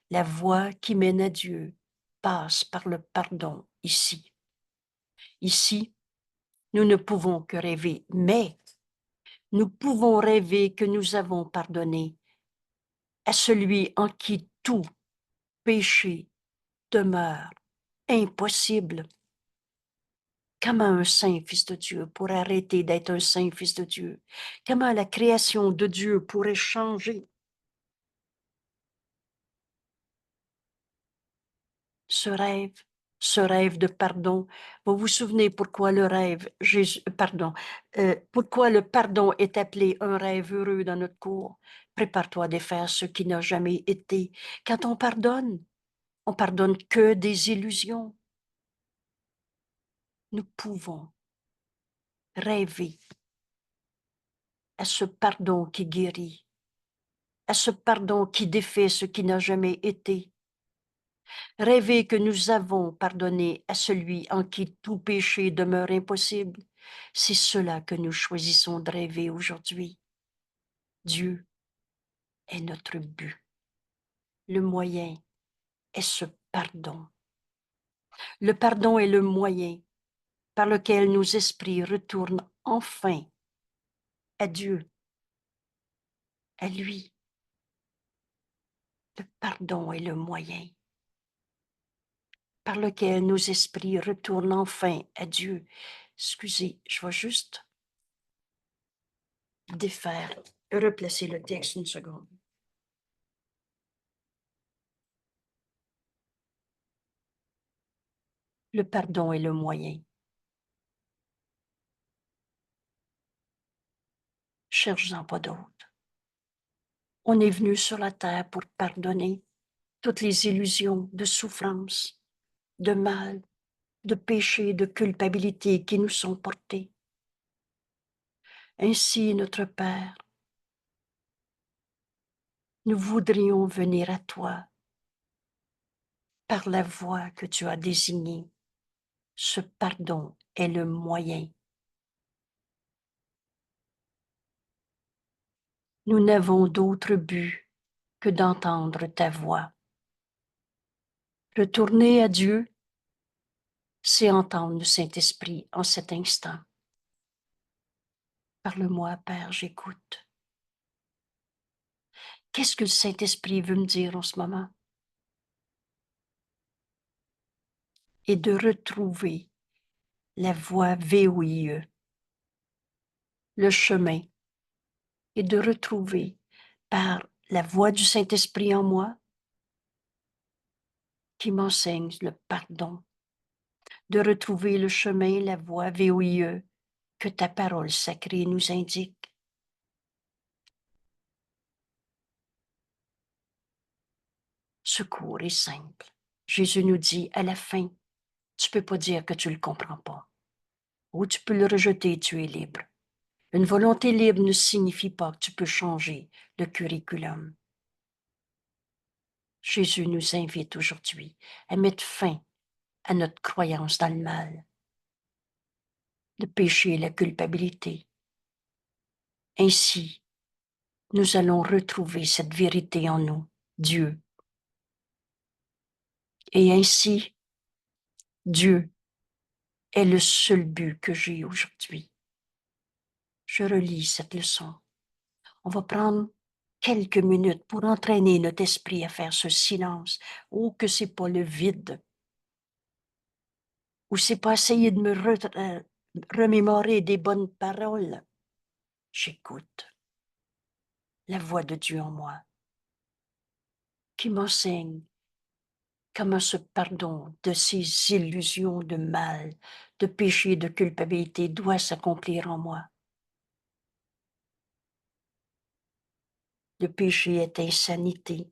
La voie qui mène à Dieu passe par le pardon ici. Ici, nous ne pouvons que rêver, mais nous pouvons rêver que nous avons pardonné à celui en qui tout péché demeure impossible. Comment un saint fils de Dieu pourrait arrêter d'être un saint fils de Dieu? Comment la création de Dieu pourrait changer? Ce rêve de pardon, vous vous souvenez pourquoi le rêve, pourquoi le pardon est appelé un rêve heureux dans notre cours? Prépare-toi à défaire ce qui n'a jamais été. Quand on pardonne que des illusions. Nous pouvons rêver à ce pardon qui guérit, à ce pardon qui défait ce qui n'a jamais été. Rêver que nous avons pardonné à celui en qui tout péché demeure impossible, c'est cela que nous choisissons de rêver aujourd'hui. Dieu est notre but. Le moyen est ce pardon. Le pardon est le moyen par lequel nos esprits retournent enfin à Dieu, à lui. Le pardon est le moyen par lequel nos esprits retournent enfin à Dieu. Excusez, je vais juste défaire, replacer le texte une seconde. Le pardon est le moyen. Cherche-en pas d'autre. On est venu sur la terre pour pardonner toutes les illusions de souffrance, de mal, de péché, de culpabilité qui nous sont portées. Ainsi, notre Père, nous voudrions venir à toi par la voie que tu as désignée. Ce pardon est le moyen. Nous n'avons d'autre but que d'entendre ta voix. Retourner à Dieu, c'est entendre le Saint-Esprit en cet instant. Parle-moi, Père, j'écoute. Qu'est-ce que le Saint-Esprit veut me dire en ce moment? Et de retrouver la voie VOIE, le chemin, et de retrouver par la voix du Saint-Esprit en moi qui m'enseigne le pardon, de retrouver le chemin, la voie VOIE que ta parole sacrée nous indique. Ce cours est simple. Jésus nous dit à la fin, tu peux pas dire que tu le comprends pas. Ou tu peux le rejeter, tu es libre. Une volonté libre ne signifie pas que tu peux changer le curriculum. Jésus nous invite aujourd'hui à mettre fin à notre croyance dans le mal, le péché et la culpabilité. Ainsi, nous allons retrouver cette vérité en nous, Dieu. Et ainsi, Dieu est le seul but que j'ai aujourd'hui. Je relis cette leçon. On va prendre quelques minutes pour entraîner notre esprit à faire ce silence. Oh, que c'est pas le vide. Ou c'est pas essayer de me remémorer des bonnes paroles. J'écoute la voix de Dieu en moi qui m'enseigne comment ce pardon de ces illusions de mal, de péché, de culpabilité doit s'accomplir en moi. Le péché est insanité.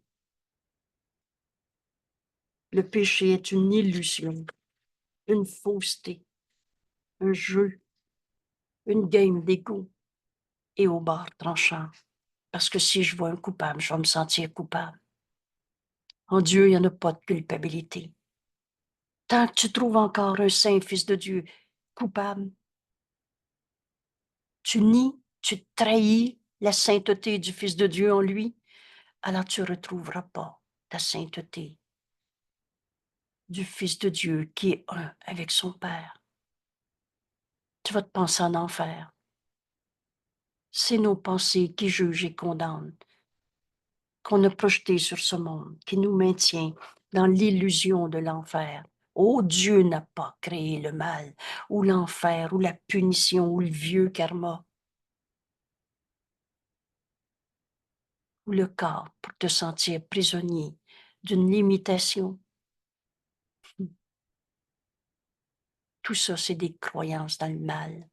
Le péché est une illusion, une fausseté, un jeu, une game d'ego et au bar tranchant. Parce que si je vois un coupable, je vais me sentir coupable. En Dieu, il n'y en a pas de culpabilité. Tant que tu trouves encore un saint fils de Dieu coupable, tu nies, tu trahis la sainteté du Fils de Dieu en lui, alors tu ne retrouveras pas la sainteté du Fils de Dieu qui est un avec son Père. Tu vas te penser en enfer. C'est nos pensées qui jugent et condamnent, qu'on a projetées sur ce monde, qui nous maintient dans l'illusion de l'enfer. Oh, Dieu n'a pas créé le mal, ou l'enfer, ou la punition, ou le vieux karma, ou le corps pour te sentir prisonnier d'une limitation. Tout ça, c'est des croyances dans le mal,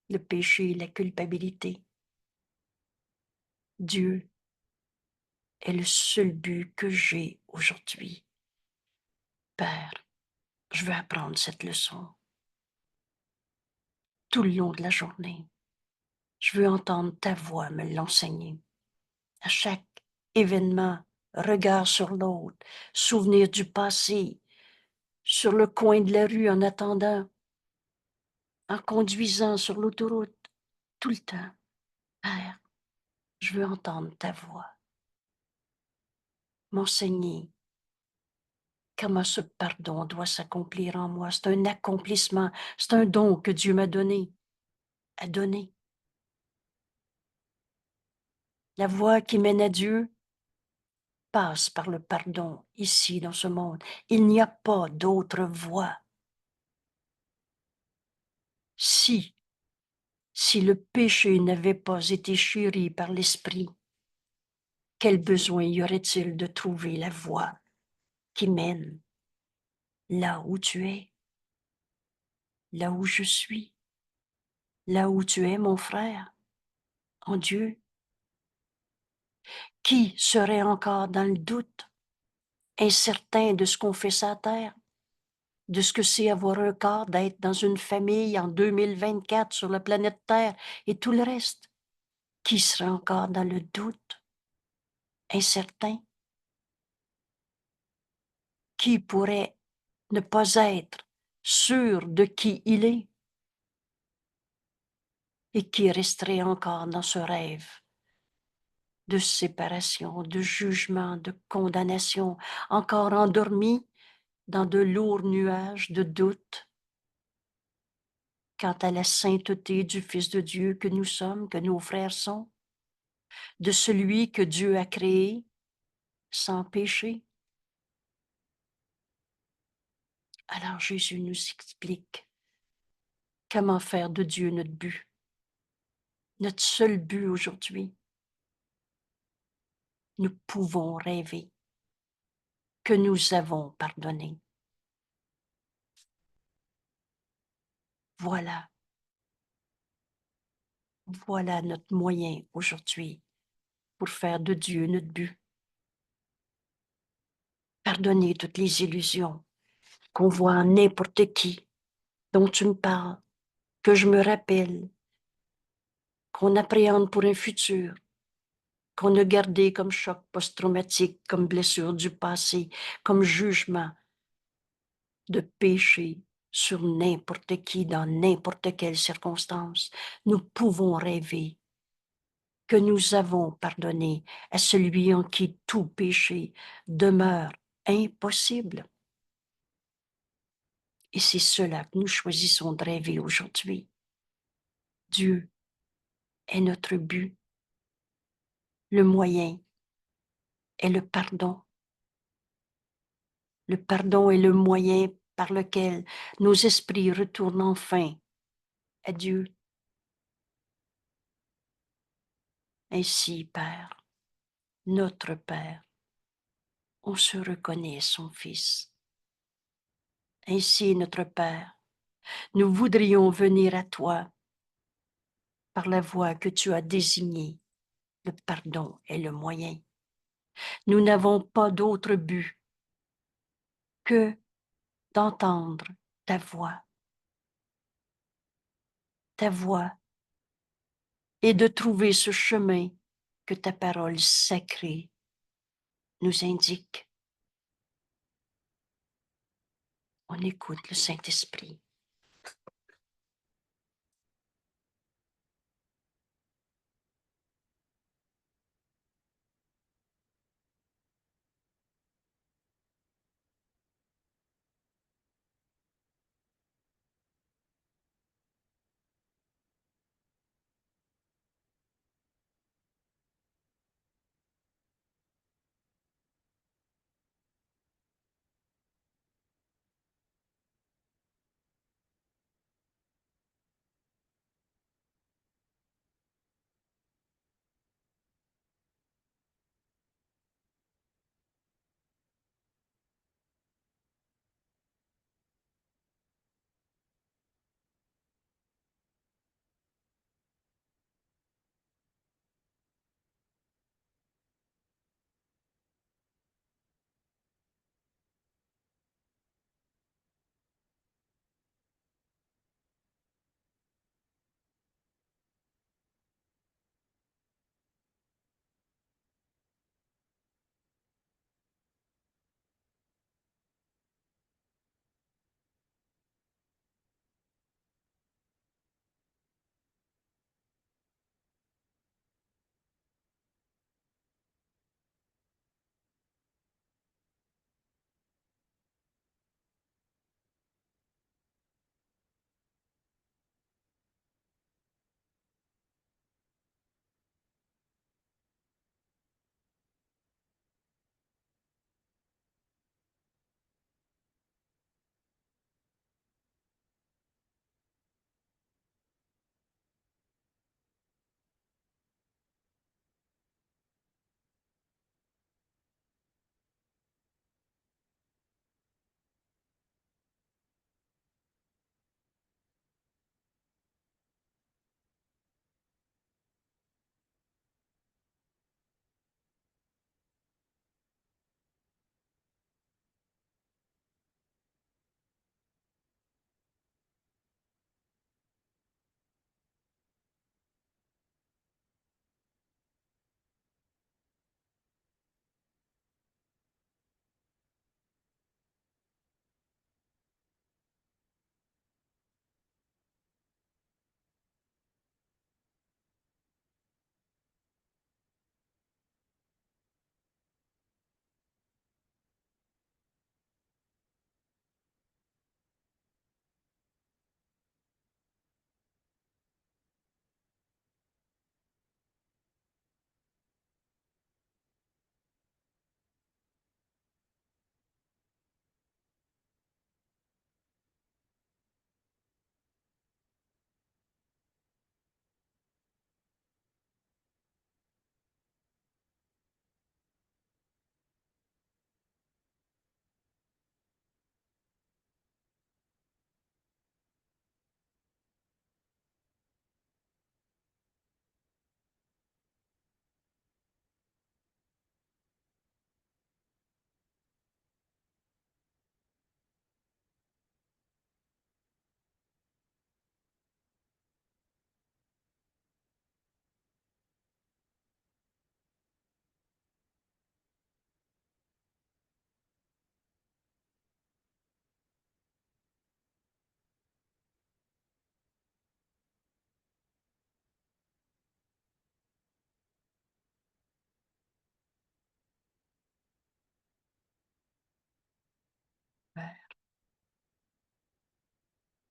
le péché, la culpabilité. Dieu est le seul but que j'ai aujourd'hui. Père, je veux apprendre cette leçon tout le long de la journée. Je veux entendre ta voix me l'enseigner. À chaque événement, regard sur l'autre, souvenir du passé, sur le coin de la rue en attendant, en conduisant sur l'autoroute, tout le temps. Père, je veux entendre ta voix, m'enseigner comment ce pardon doit s'accomplir en moi. C'est un accomplissement, c'est un don que Dieu m'a donné, a donné. La voie qui mène à Dieu passe par le pardon ici dans ce monde. Il n'y a pas d'autre voie. Si le péché n'avait pas été chéri par l'Esprit, quel besoin y aurait-il de trouver la voie qui mène là où tu es, là où je suis, là où tu es, mon frère, en Dieu? Qui serait encore dans le doute, incertain de ce qu'on fait sur la terre, de ce que c'est avoir un corps, d'être dans une famille en 2024 sur la planète Terre et tout le reste? Qui serait encore dans le doute, incertain? Qui pourrait ne pas être sûr de qui il est et qui resterait encore dans ce rêve de séparation, de jugement, de condamnation, encore endormi dans de lourds nuages de doute quant à la sainteté du Fils de Dieu que nous sommes, que nos frères sont, de celui que Dieu a créé sans péché. Alors Jésus nous explique comment faire de Dieu notre but, notre seul but aujourd'hui. Nous pouvons rêver que nous avons pardonné. Voilà, voilà notre moyen aujourd'hui pour faire de Dieu notre but. Pardonner toutes les illusions qu'on voit en n'importe qui, dont tu me parles, que je me rappelle, qu'on appréhende pour un futur, qu'on a gardé comme choc post-traumatique, comme blessure du passé, comme jugement de péché sur n'importe qui, dans n'importe quelle circonstance. Nous pouvons rêver que nous avons pardonné à celui en qui tout péché demeure impossible. Et c'est cela que nous choisissons de rêver aujourd'hui. Dieu est notre but. Le moyen est le pardon. Le pardon est le moyen par lequel nos esprits retournent enfin à Dieu. Ainsi, Père, notre Père, on se reconnaît son Fils. Ainsi, notre Père, nous voudrions venir à toi par la voie que tu as désignée. Le pardon est le moyen. Nous n'avons pas d'autre but que d'entendre ta voix, et de trouver ce chemin que ta parole sacrée nous indique. On écoute le Saint-Esprit.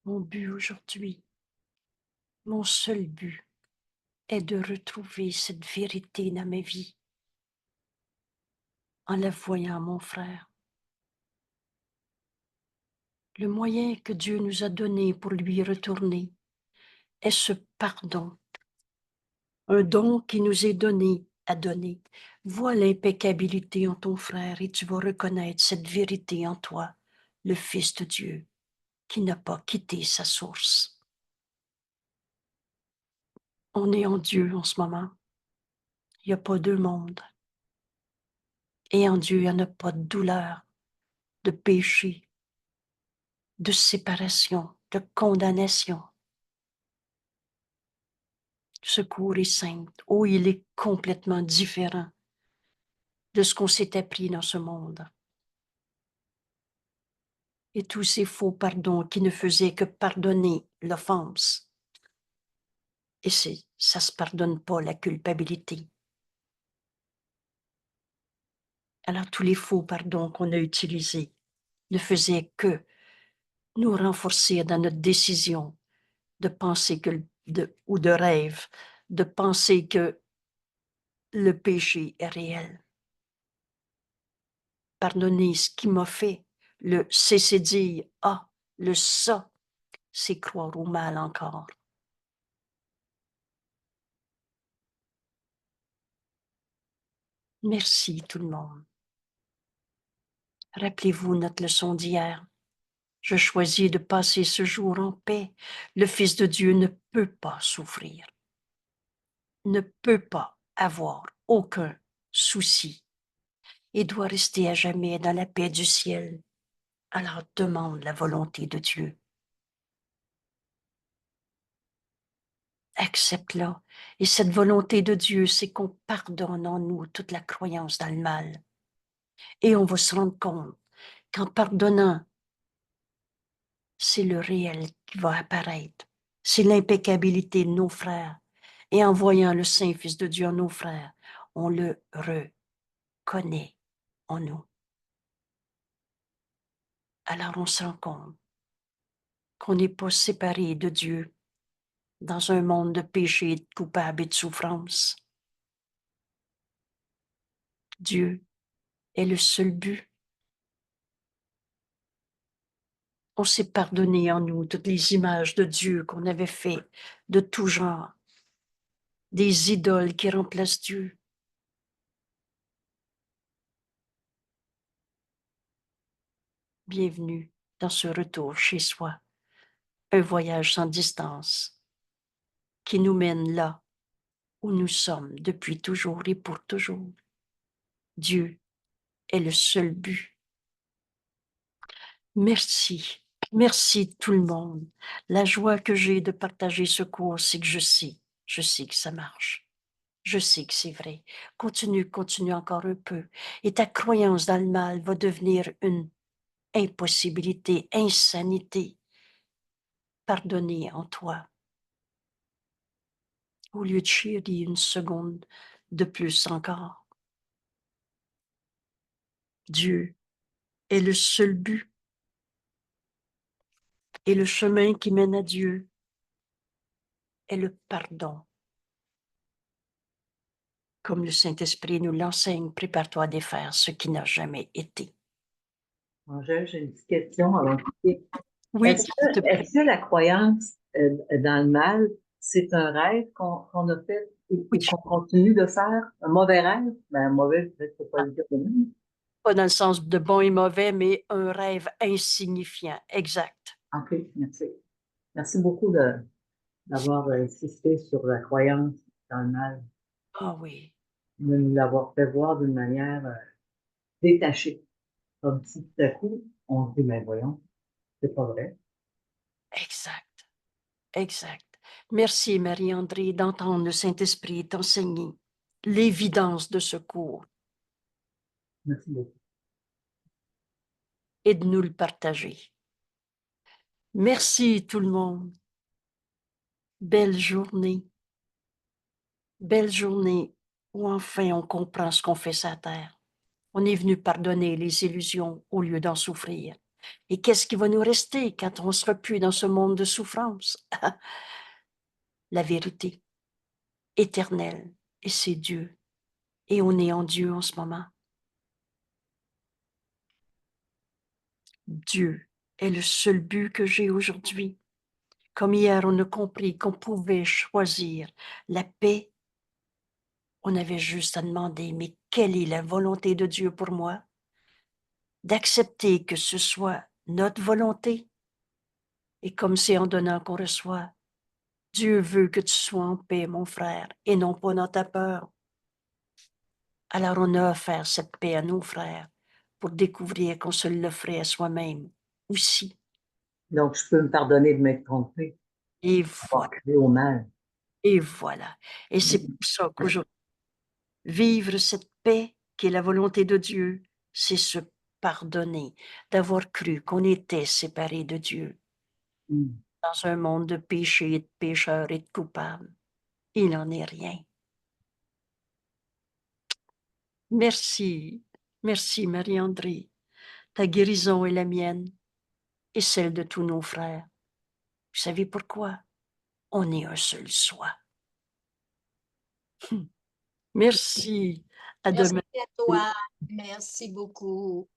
Mon but aujourd'hui, mon seul but est de retrouver cette vérité dans ma vie en la voyant, mon frère. Le moyen que Dieu nous a donné pour lui retourner est ce pardon, un don qui nous est donné à donner. Vois l'impeccabilité en ton frère et tu vas reconnaître cette vérité en toi, le Fils de Dieu, qui n'a pas quitté sa source. On est en Dieu en ce moment. Il n'y a pas deux mondes. Et en Dieu, il n'y en a pas de douleur, de péché, de séparation, de condamnation. Secours est simple. Oh, il est complètement différent de ce qu'on s'est appris dans ce monde. Et tous ces faux pardons qui ne faisaient que pardonner l'offense. Et ça se pardonne pas, la culpabilité. Alors tous les faux pardons qu'on a utilisés ne faisaient que nous renforcer dans notre décision de penser ou de rêve, de penser que le péché est réel. Pardonner ce qui m'a fait, le cesser dire « ah », le « ça », c'est croire au mal encore. Merci tout le monde. Rappelez-vous notre leçon d'hier. Je choisis de passer ce jour en paix. Le Fils de Dieu ne peut pas souffrir, ne peut pas avoir aucun souci et doit rester à jamais dans la paix du ciel. Alors demande la volonté de Dieu. Accepte-la. Et cette volonté de Dieu, c'est qu'on pardonne en nous toute la croyance dans le mal. Et on va se rendre compte qu'en pardonnant, c'est le réel qui va apparaître. C'est l'impeccabilité de nos frères. Et en voyant le Saint-Fils de Dieu en nos frères, on le reconnaît en nous. Alors on se rend compte qu'on n'est pas séparé de Dieu dans un monde de péché, de coupable et de souffrance. Dieu est le seul but. On s'est pardonné en nous toutes les images de Dieu qu'on avait fait de tout genre, des idoles qui remplacent Dieu. Bienvenue dans ce retour chez soi, un voyage sans distance qui nous mène là où nous sommes depuis toujours et pour toujours. Dieu est le seul but. Merci, merci tout le monde. La joie que j'ai de partager ce cours, c'est que je sais que ça marche. Je sais que c'est vrai. Continue encore un peu. Et ta croyance dans le mal va devenir une impossibilité, insanité. Pardonner en toi. Au lieu de chérir une seconde de plus encore. Dieu est le seul but. Et le chemin qui mène à Dieu est le pardon. Comme le Saint-Esprit nous l'enseigne, prépare-toi à défaire ce qui n'a jamais été. Angèle, j'ai une petite question avant de quitter. Oui, Est-ce que la croyance dans le mal, c'est un rêve qu'on a fait et oui, qu'on continue de faire? Un mauvais rêve? Ben, un mauvais, peut-être faut pas le dire de même. pas dans le sens de bon et mauvais, mais un rêve insignifiant, exact. OK, merci. Merci beaucoup d'avoir insisté sur la croyance dans le mal, Ah oui, de nous l'avoir fait voir d'une manière détachée. Comme si tout à coup, on se dit, mais voyons, c'est pas vrai. exact, exact. Merci, Marie-André, d'entendre le Saint-Esprit t'enseigner l'évidence de ce cours Merci beaucoup. et de nous le partager. Merci tout le monde. Belle journée. Belle journée où enfin on comprend ce qu'on fait sur la terre. On est venu pardonner les illusions au lieu d'en souffrir. Et qu'est-ce qui va nous rester quand on sera plus dans ce monde de souffrance? La vérité éternelle, et c'est Dieu. Et on est en Dieu en ce moment. Dieu est le seul but que j'ai aujourd'hui. Comme hier, on a compris qu'on pouvait choisir la paix. On avait juste à demander, mais quelle est la volonté de Dieu pour moi? D'accepter que ce soit notre volonté. Et comme c'est en donnant qu'on reçoit, Dieu veut que tu sois en paix, mon frère, et non pas dans ta peur. Alors on a offert cette paix à nos frères pour découvrir qu'on se l'offrait à soi-même aussi. Donc, je peux me pardonner de m'être trompée, Et d'avoir voilà, créé au mal. et voilà. Et c'est pour ça qu'aujourd'hui, vivre cette paix qui est la volonté de Dieu, c'est se pardonner d'avoir cru qu'on était séparés de Dieu Mm. dans un monde de péché et de pécheurs et de coupables. Il n'en est rien. Merci, merci Marie-André. Ta guérison est la mienne et celle de tous nos frères. Vous savez pourquoi? On est un seul soi. Merci. À Merci demain. à toi. Merci beaucoup.